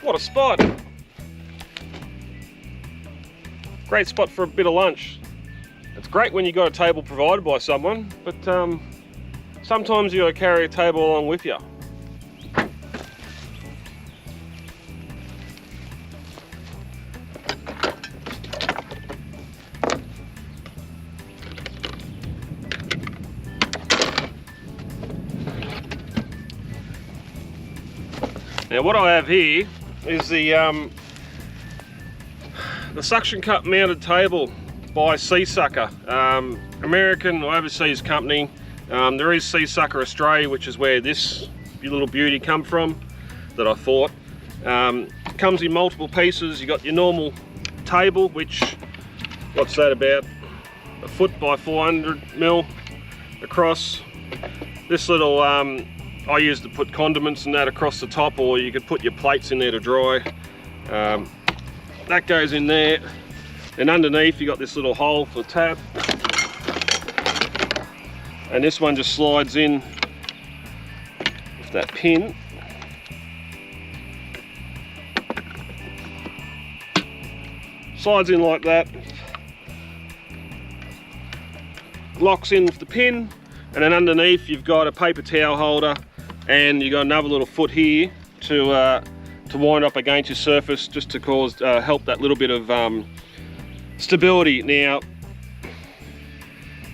What a spot! Great spot for a bit of lunch. It's great when you got a table provided by someone, but sometimes you got to carry a table along with you. Now what I have here is the suction cup mounted table by Seasucker, American or overseas company. There is Seasucker Australia, which is where this little beauty come from, that I thought. Comes in multiple pieces. You got your normal table, which, what's that, about a foot by 400mm across. This little, I use to put condiments and that across the top, or you could put your plates in there to dry. That goes in there, and underneath you got this little hole for the tab, and this one just slides in with that pin. Slides in like that, locks in with the pin, and then underneath you've got a paper towel holder, and you've got another little foot here to wind up against your surface, just to help that little bit of stability. Now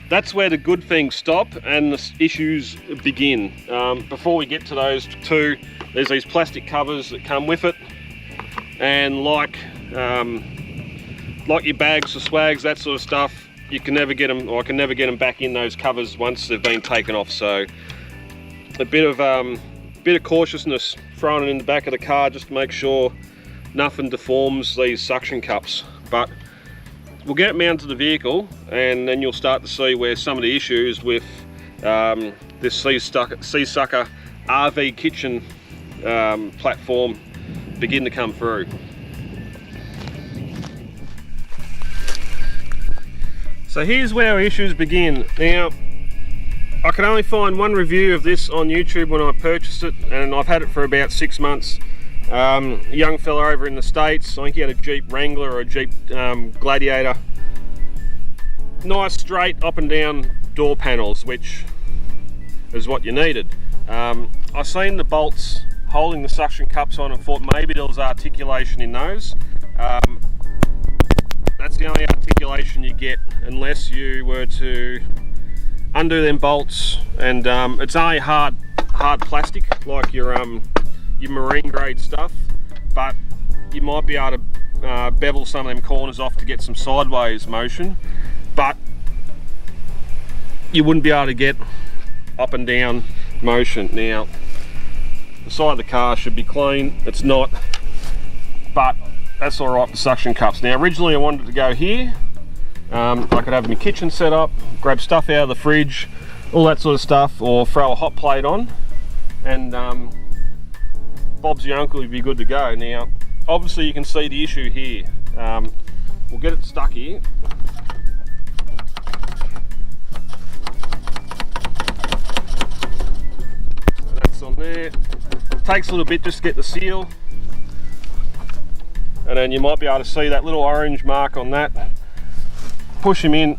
that's where the good things stop and the issues begin. Before we get to those two, there's these plastic covers that come with it, and like your bags or swags, that sort of stuff, you can never get them, or I can never get them back in those covers once they've been taken off. So a bit of cautiousness thrown in the back of the car, just to make sure nothing deforms these suction cups. But we'll get it mounted to the vehicle, and then you'll start to see where some of the issues with this Seasucker RV kitchen platform begin to come through. So here's where our issues begin. Now, I could only find one review of this on YouTube when I purchased it, and I've had it for about 6 months. A young fella over in the States, I think he had a Jeep Wrangler or a Jeep Gladiator. Nice straight up and down door panels, which is what you needed. I seen the bolts holding the suction cups on and thought maybe there was articulation in those. That's the only articulation you get unless you were to undo them bolts, and it's only hard plastic, like your marine grade stuff, but you might be able to bevel some of them corners off to get some sideways motion, but you wouldn't be able to get up and down motion. Now the side of the car should be clean, it's not, but that's all right for suction cups. Now originally I wanted to go here. I could have my kitchen set up, grab stuff out of the fridge, all that sort of stuff, or throw a hot plate on, and Bob's your uncle, would be good to go. Now obviously you can see the issue here. We'll get it stuck here. That's on there. It takes a little bit just to get the seal, and then you might be able to see that little orange mark on that. Push him in,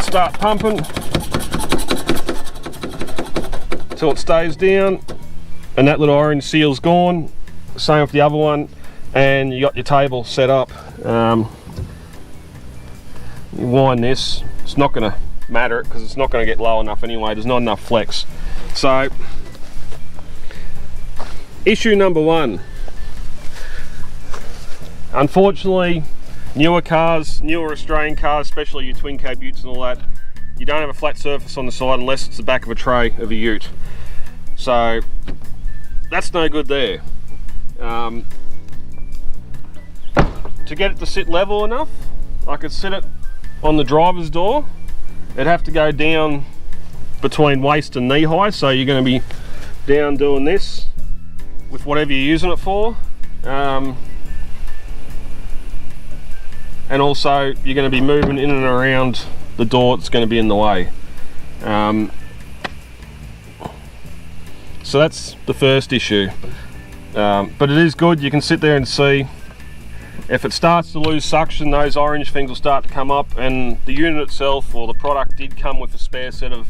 start pumping till it stays down, and that little orange seal's gone. Same with the other one, and you got your table set up. You wind this, it's not going to matter because it's not going to get low enough anyway, there's not enough flex. So issue number one, unfortunately, newer cars, newer Australian cars, especially your twin cab utes and all that, you don't have a flat surface on the side unless it's the back of a tray of a ute. So that's no good there. To get it to sit level enough, I could sit it on the driver's door. It'd have to go down between waist and knee high, so you're going to be down doing this with whatever you're using it for. And also you're going to be moving in and around the door that's going to be in the way. So that's the first issue. But it is good. You can sit there and see if it starts to lose suction, those orange things will start to come up, and the unit itself or the product did come with a spare set of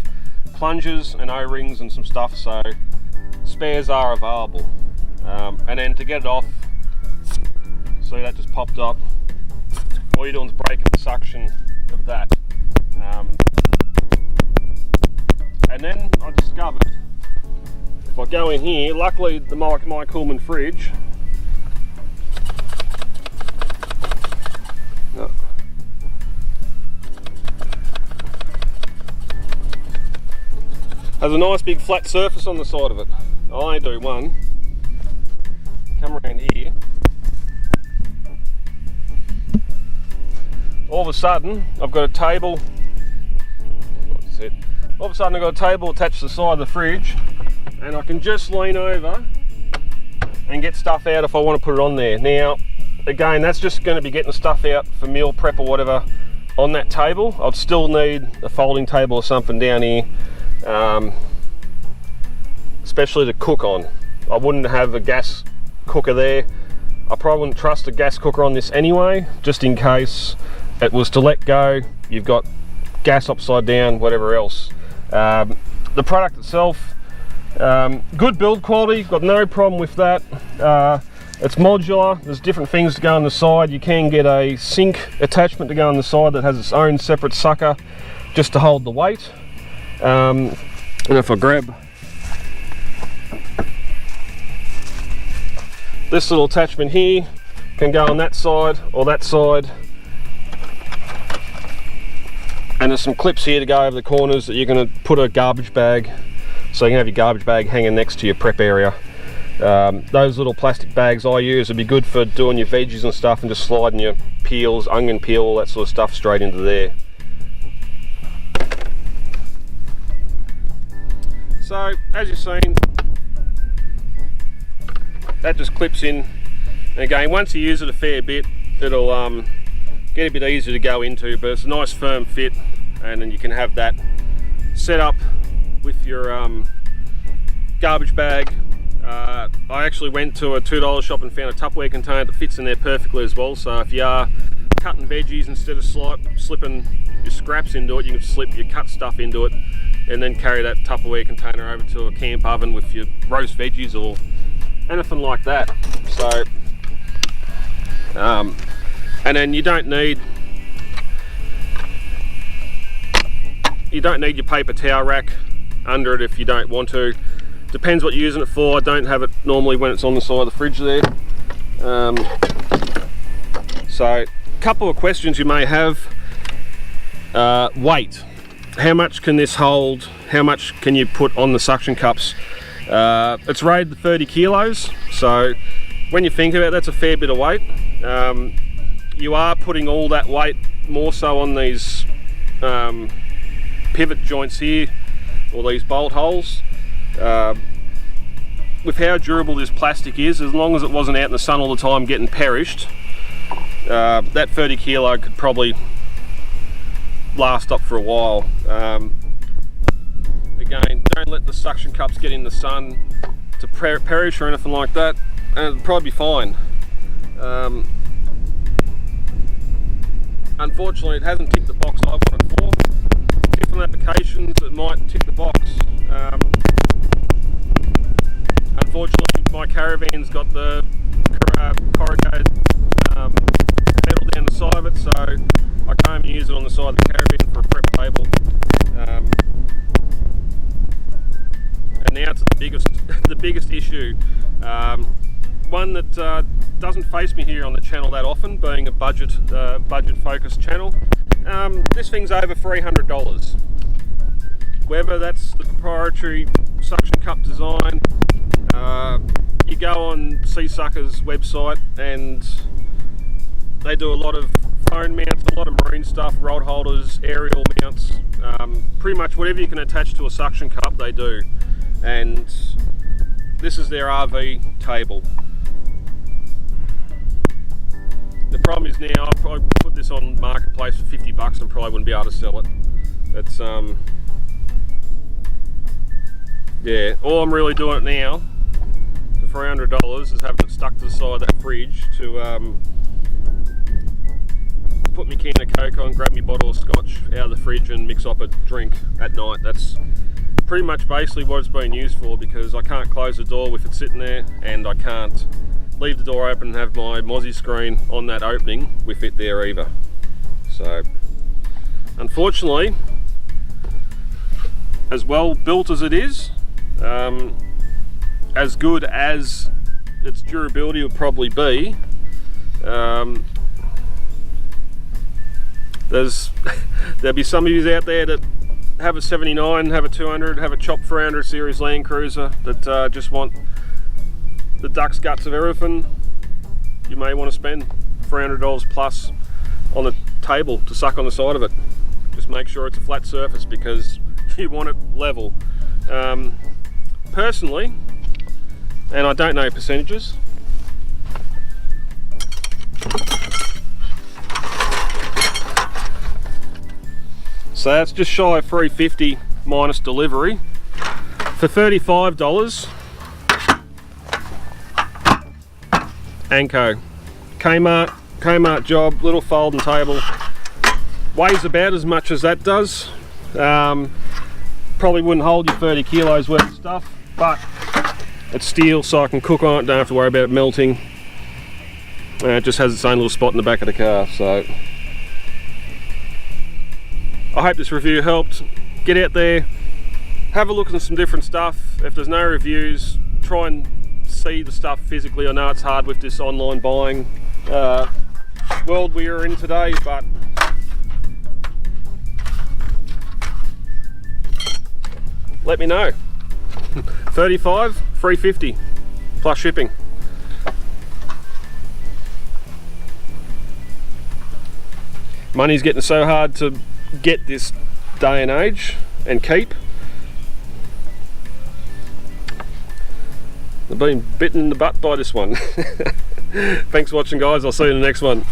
plungers and O-rings and some stuff, so spares are available. And then to get it off, see that just popped up, all you're doing is breaking the suction of that. And then I discovered if I go in here, luckily the my Coolman fridge has a nice big flat surface on the side of it. I only do one. Come around here. All of a sudden, I've got a table. What's it? All of a sudden, I've got a table attached to the side of the fridge, and I can just lean over and get stuff out if I want to put it on there. Now, again, that's just going to be getting stuff out for meal prep or whatever on that table. I'd still need a folding table or something down here, especially to cook on. I wouldn't have a gas cooker there. I probably wouldn't trust a gas cooker on this anyway, just in case it was to let go, you've got gas upside down, whatever else. The product itself, good build quality, got no problem with that. It's modular, there's different things to go on the side. You can get a sink attachment to go on the side that has its own separate sucker just to hold the weight. And if I grab this little attachment here, can go on that side or that side. And there's some clips here to go over the corners that you're going to put a garbage bag, so you can have your garbage bag hanging next to your prep area. Those little plastic bags I use would be good for doing your veggies and stuff, and just sliding your peels, onion peel, all that sort of stuff straight into there. So as you've seen, that just clips in, and again, once you use it a fair bit, it'll get a bit easier to go into, but it's a nice firm fit, and then you can have that set up with your garbage bag. I actually went to a $2 shop and found a Tupperware container that fits in there perfectly as well, so if you are cutting veggies, instead of slipping your scraps into it, you can slip your cut stuff into it and then carry that Tupperware container over to a camp oven with your roast veggies or anything like that. So and then you don't need your paper towel rack under it if you don't want to. Depends what you're using it for. I don't have it normally when it's on the side of the fridge there. So a couple of questions you may have. Weight. How much can this hold? How much can you put on the suction cups? It's rated 30 kilos, so when you think about it, that's a fair bit of weight. You are putting all that weight more so on these pivot joints here, or these bolt holes. With how durable this plastic is, as long as it wasn't out in the sun all the time getting perished, that 30 kilo could probably last up for a while. Again, don't let the suction cups get in the sun to perish or anything like that, and it'll probably be fine. Unfortunately, it hasn't ticked the box I wanted for. Different applications, it might tick the box. Unfortunately, my caravan's got the corrugated metal down the side of it, so I can't use it on the side of the caravan for a prep table. And now to the biggest issue, one that doesn't face me here on the channel that often, being a budget focused channel. This thing's over $300. Whether that's the proprietary suction cup design, you go on Seasucker's website and they do a lot of phone mounts, a lot of marine stuff, rod holders, aerial mounts, pretty much whatever you can attach to a suction cup they do. And this is their RV table. The problem is now, I'd probably put this on Marketplace for 50 bucks and probably wouldn't be able to sell it. It's yeah, all I'm really doing it now for $300 is having it stuck to the side of that fridge to put my can of Coke on, grab my bottle of scotch out of the fridge and mix up a drink at night. That's pretty much basically what it's been used for, because I can't close the door with it sitting there, and I can't leave the door open and have my Mozzie screen on that opening with it there either. So unfortunately, as well built as it is, as good as its durability would probably be, there'll be some of you out there that have a 79, have a 200, have a chopped 300 series Land Cruiser that just want the duck's guts of everything. You may want to spend $300 plus on the table to suck on the side of it. Just make sure it's a flat surface, because you want it level. Personally, and I don't know percentages, so that's just shy of $350 minus delivery. For $35, Anko, Kmart job, little folding table, weighs about as much as that does. Probably wouldn't hold you 30 kilos worth of stuff, but it's steel, so I can cook on it, don't have to worry about it melting. It just has its own little spot in the back of the car. So I hope this review helped. Get out there, have a look at some different stuff. If there's no reviews, try and see the stuff physically. I know it's hard with this online buying world we are in today, but let me know. 35, $350 plus shipping. Money's getting so hard to get this day and age and keep. I've been bitten in the butt by this one. Thanks for watching, guys. I'll see you in the next one.